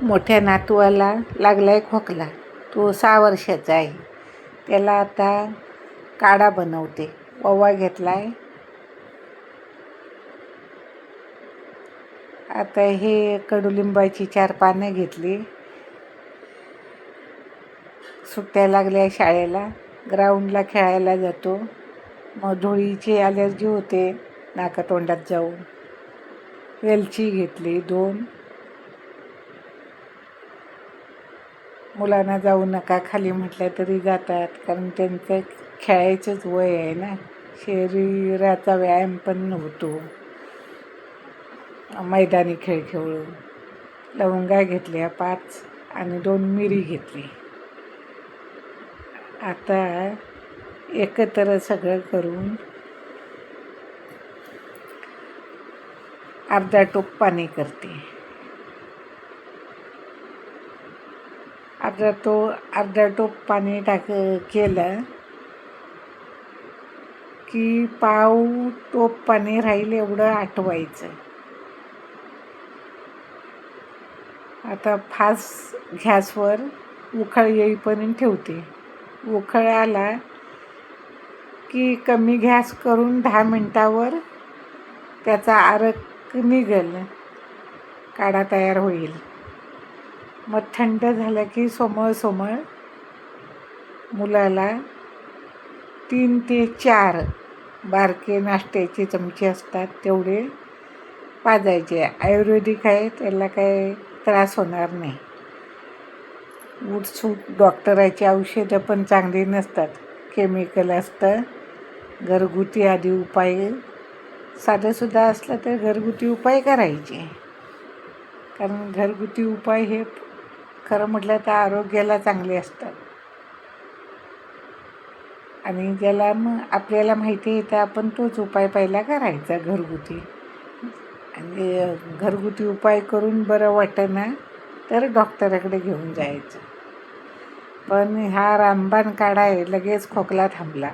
मोठ्या नातवाला लागलाय खोकला. तो 6 वर्षाचा आहे. त्याला आता काढा बनवते. ओवा घेतलाय. आता हे कडुलिंबाची 4 पानं घेतली. सुट्ट्या लागल्या शाळेला, ग्राउंडला खेळायला जातो. मग धुळीची ॲलर्जी होते नाकातोंडात जाऊन. वेलची घेतली 2. मुलांना जाऊ नका खाली म्हटलं तरी जातात, कारण त्यांचं खेळायचंच वय आहे ना. शरीराचा व्यायाम पण होतो मैदानी खेळ खेळून. लवंगा घेतल्या 5 आणि 2 मिरी घेतली. आता एकत्र सगळं करून अर्धा टोप पाणी करते. अर्धा टोप पाणी केलं की पाव टोप पाणी राहील एवढं आटवायचं. आता फास्ट गॅसवर उकळ येईपर्यंत ठेवते. उकळ आला की कमी गॅस करून 10 मिनिटावर त्याचा आरक निघेल, काढा तयार होईल. मग थंड झालं की सोमळ मुलाला 3 ते 4 बारके नाश्त्याचे चमचे असतात तेवढे पाजायचे. आयुर्वेदिक आहे, त्याला काही त्रास होणार नाही. उठसूट डॉक्टराची औषधं पण चांगली नसतात, केमिकल असतं. घरगुती आधी उपाय साधंसुद्धा असलं तर घरगुती उपाय करायचे, कारण घरगुती उपाय हे खरं म्हटलं तर आरोग्याला चांगले असतात. आणि ज्याला मग आपल्याला माहिती आहे तर आपण तोच उपाय पहिला करायचा घरगुती. आणि घरगुती उपाय करून बरं वाटेना तर डॉक्टराकडे घेऊन जायचं. पण हा रामबाण काढा आहे, लगेच खोकला थांबला.